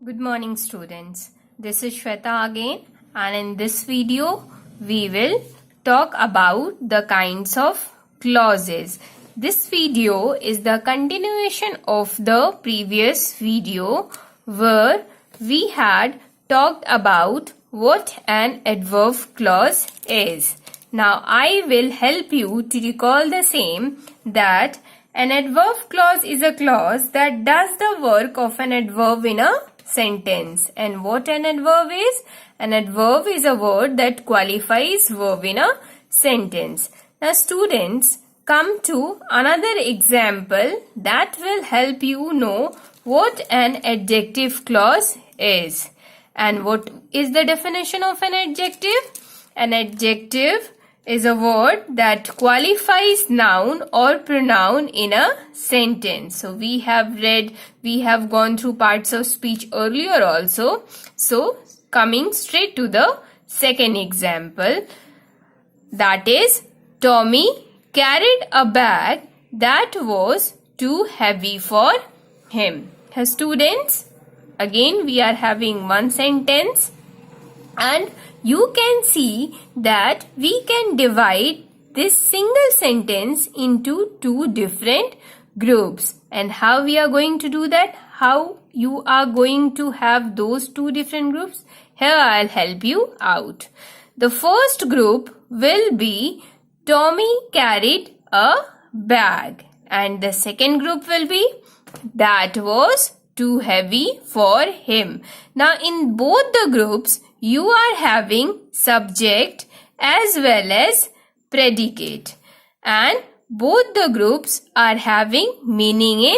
Good morning students. This is Shweta again, and in this video we will talk about the kinds of clauses. This video is the continuation of the previous video where we had talked about what an adverb clause is. Now I will help you to recall the same, that an adverb clause is a clause that does the work of an adverb in a sentence. And what an adverb is? An adverb is a word that qualifies verb in a sentence. Now students, come to another example that will help you know what an adjective clause is. And what is the definition of an adjective? An adjective is a word that qualifies noun or pronoun in a sentence. So we have gone through parts of speech earlier also. So coming straight to the second example, that is, Tommy carried a bag that was too heavy for him. Students, again we are having one sentence, and you can see that we can divide this single sentence into two different groups. And how we are going to do that? How you are going to have those two different groups? Here I'll help you out. The first group will be Tommy carried a bag, and the second group will be that was too heavy for him. Now in both the groups you are having subject as well as predicate, and both the groups are having meaning in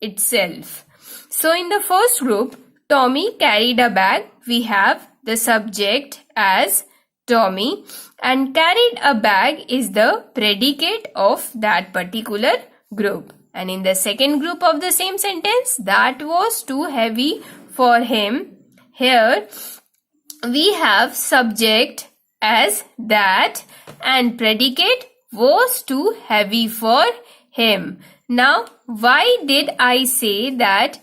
itself. So in the first group, Tommy carried a bag, we have the subject as Tommy, and carried a bag is the predicate of that particular group. And in the second group of the same sentence, that was too heavy for him, here we have subject as that and predicate was too heavy for him. Now why did I say that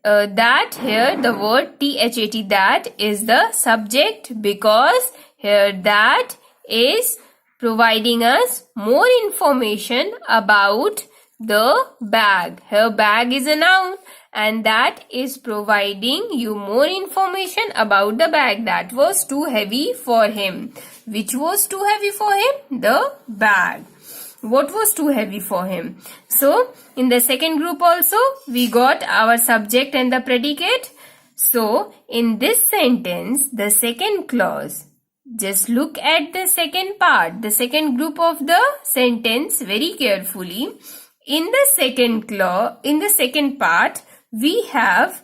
that here the word THAT, that is the subject? Because here that is providing us more information about the bag. Here bag is a noun, and that is providing you more information about the bag that was too heavy for him. Which was too heavy for him? The bag. What was too heavy for him? So in the second group also we got our subject and the predicate. So in this sentence, the second clause, just look at the second part, the second group of the sentence very carefully. In the second part, we have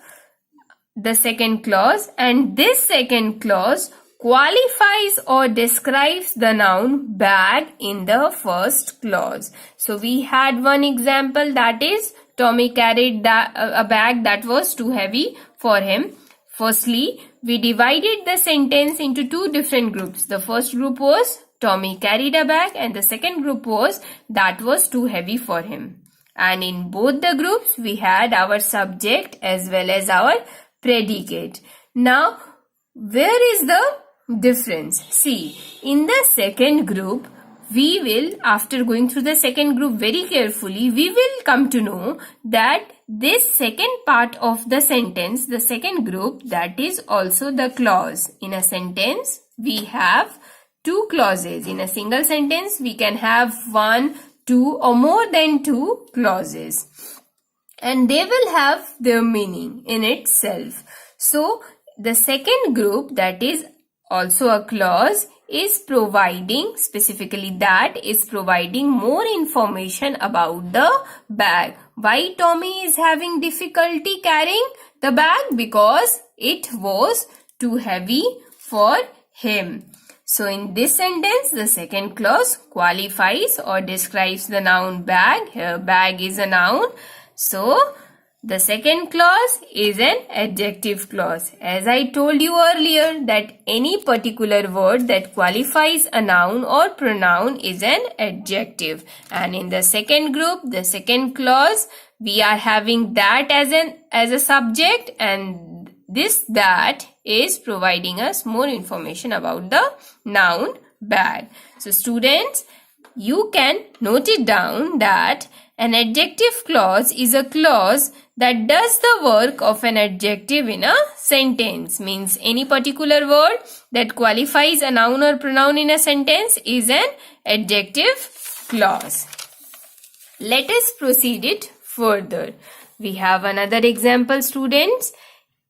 the second clause, and this second clause qualifies or describes the noun bag in the first clause. So we had one example, that is Tommy carried a bag that was too heavy for him. Firstly, we divided the sentence into two different groups. The first group was Tommy carried a bag, and the second group was that was too heavy for him. And in both the groups we had our subject as well as our predicate. Now where is the difference? See, in the second group we will, after going through the second group very carefully, we will come to know that this second part of the sentence, the second group, that is also the clause. In a sentence we have two clauses. In a single sentence we can have one, two or more than two clauses, and they will have their meaning in itself. So the second group, that is also a clause, is providing, specifically that is providing more information about the bag. Why Tommy is having difficulty carrying the bag? Because it was too heavy for him. So in this sentence, the second clause qualifies or describes the noun bag. Here bag is a noun. So the second clause is an adjective clause. As I told you earlier, that any particular word that qualifies a noun or pronoun is an adjective. And in the second group, the second clause, we are having that as a subject, and this that is providing us more information about the noun bad. So students, you can note it down that an adjective clause is a clause that does the work of an adjective in a sentence. Means any particular word that qualifies a noun or pronoun in a sentence is an adjective clause. Let us proceed it further. We have another example, students.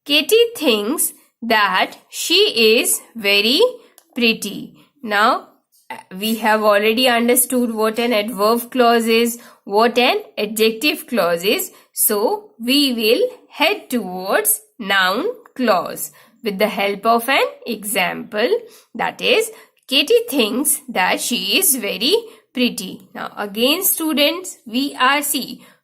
Katie thinks that she is very pretty. Now, we have already understood what an adverb clause is, what an adjective clause is. So, we will head towards noun clause with the help of an example. That is, Katie thinks that she is very pretty. Now, again students, we are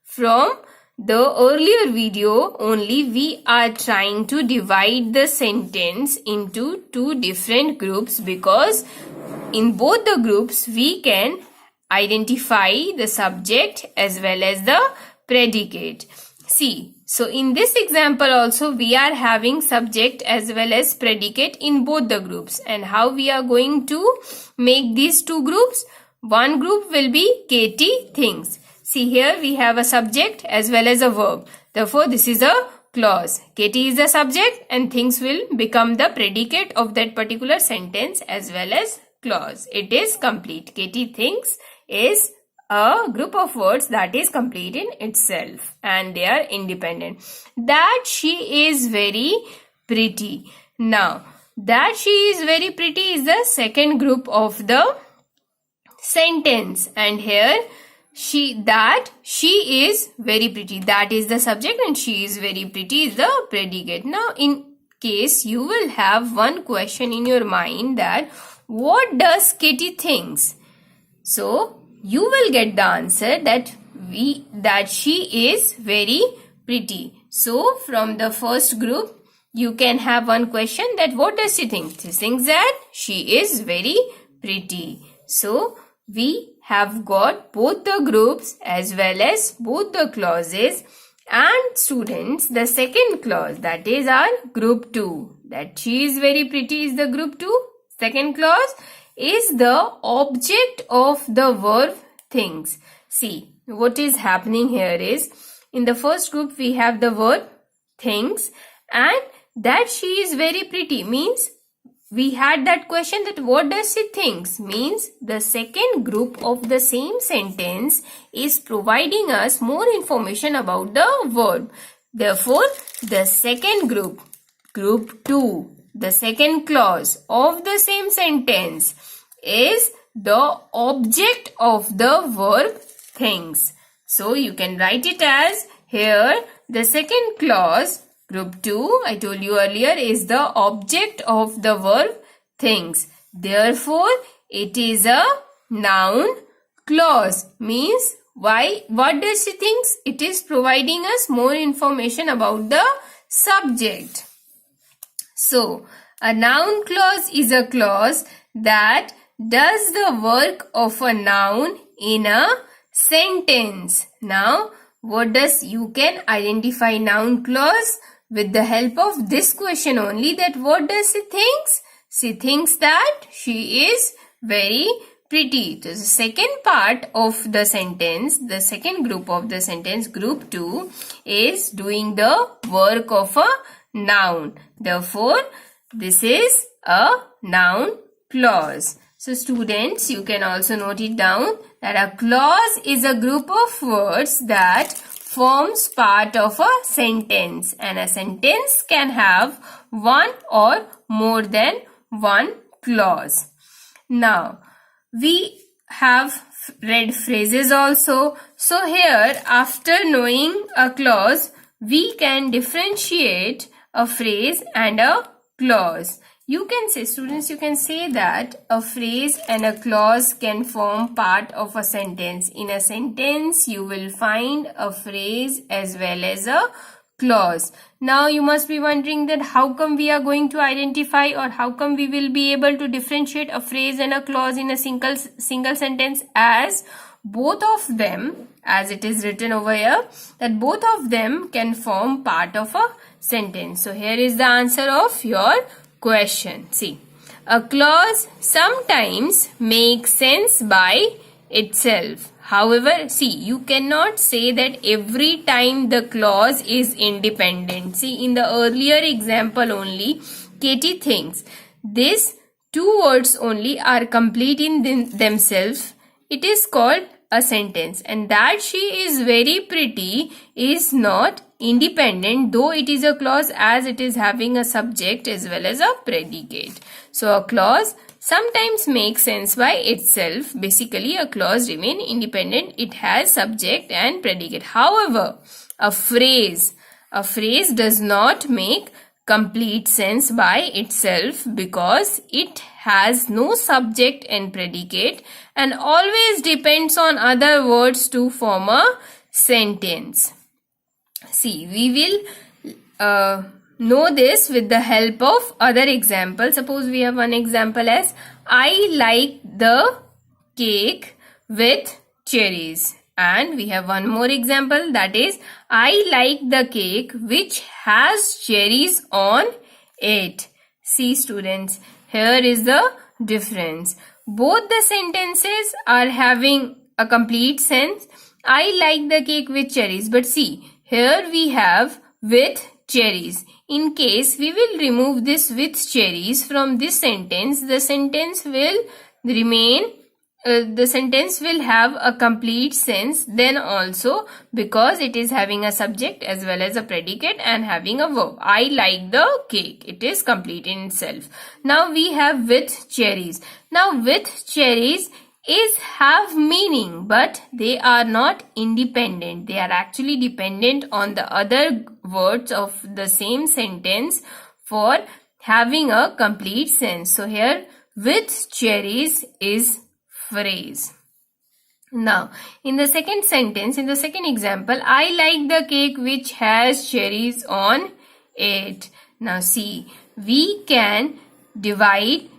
from the earlier video only we are trying to divide the sentence into two different groups, because in both the groups we can identify the subject as well as the predicate. So in this example also we are having subject as well as predicate in both the groups. And how we are going to make these two groups? One group will be Katie thinks. See, here we have a subject as well as a verb. Therefore, this is a clause. Katie is the subject and things will become the predicate of that particular sentence as well as clause. It is complete. Katie thinks is a group of words that is complete in itself and they are independent. That she is very pretty. Now, that she is very pretty is the second group of the sentence, and here she is very pretty. That is the subject and she is very pretty is the predicate. Now, in case you will have one question in your mind that what does Katie thinks? So, you will get the answer that she is very pretty. So, from the first group, you can have one question that what does she think? She thinks that she is very pretty. So, we have got both the groups as well as both the clauses. And students, the second clause, that is our group 2. That she is very pretty is the group 2. Second clause is the object of the verb things. See, what is happening here is, in the first group we have the verb things, and that she is very pretty means we had that question that what does she thinks, means the second group of the same sentence is providing us more information about the verb. Therefore, the second group, group 2, the second clause of the same sentence is the object of the verb things. So, you can write it as here the second clause, group 2, I told you earlier, is the object of the verb things. Therefore, it is a noun clause. Means, what does she thinks? It is providing us more information about the subject. So, a noun clause is a clause that does the work of a noun in a sentence. Now, you can identify noun clause with the help of this question only, that what does she thinks? She thinks that she is very pretty. So, the second part of the sentence, the second group of the sentence, group 2, is doing the work of a noun. Therefore, this is a noun clause. So, students, you can also note it down that a clause is a group of words that forms part of a sentence, and a sentence can have one or more than one clause. Now, we have read phrases also. So, here after knowing a clause, we can differentiate a phrase and a clause. You can say, students, you can say that a phrase and a clause can form part of a sentence. In a sentence, you will find a phrase as well as a clause. Now, you must be wondering that how come we are going to identify, or how come we will be able to differentiate a phrase and a clause in a single sentence, as both of them, as it is written over here, that both of them can form part of a sentence. So here is the answer of your question. See, a clause sometimes makes sense by itself. However, see, you cannot say that every time the clause is independent. See, in the earlier example only, Katie thinks these two words only are complete in themselves. It is called a sentence, and that she is very pretty is not independent, though it is a clause, as it is having a subject as well as a predicate. So a clause sometimes makes sense by itself. Basically, a clause remains independent. It has subject and predicate. However, a phrase does not make complete sense by itself because it has no subject and predicate and always depends on other words to form a sentence. See, we will know this with the help of other examples. Suppose we have one example as I like the cake with cherries. And we have one more example, that is I like the cake which has cherries on it. See students, here is the difference. Both the sentences are having a complete sense. I like the cake with cherries. But see, here we have with cherries. In case we will remove this with cherries from this sentence, the sentence will remain, the sentence will have a complete sense then also, because it is having a subject as well as a predicate and having a verb. I like the cake. It is complete in itself. Now we have with cherries. Now with cherries is have meaning, but they are not independent. They are actually dependent on the other words of the same sentence for having a complete sense. So here with cherries is phrase. Now in the second sentence, in the second example, I like the cake which has cherries on it. Now see, we can divide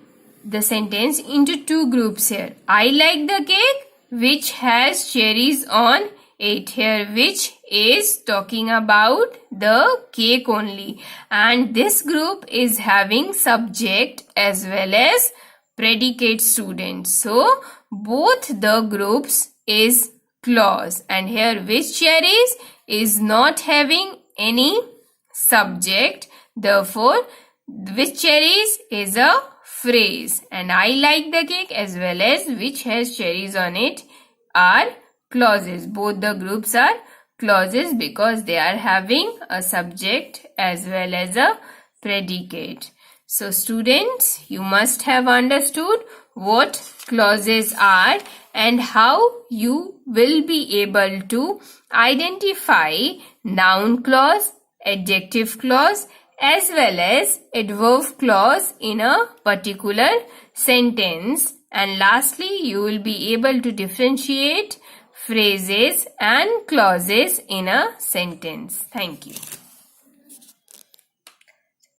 the sentence into two groups here. I like the cake which has cherries on it. Here which is talking about the cake only, and this group is having subject as well as predicate students. So both the groups is clause, and here which cherries is not having any subject. Therefore which cherries is a phrase, and I like the cake as well as which has cherries on it are clauses. Both the groups are clauses because they are having a subject as well as a predicate. So students, you must have understood what clauses are and how you will be able to identify noun clause, adjective clause as well as adverb clause in a particular sentence. And lastly, you will be able to differentiate phrases and clauses in a sentence. Thank you.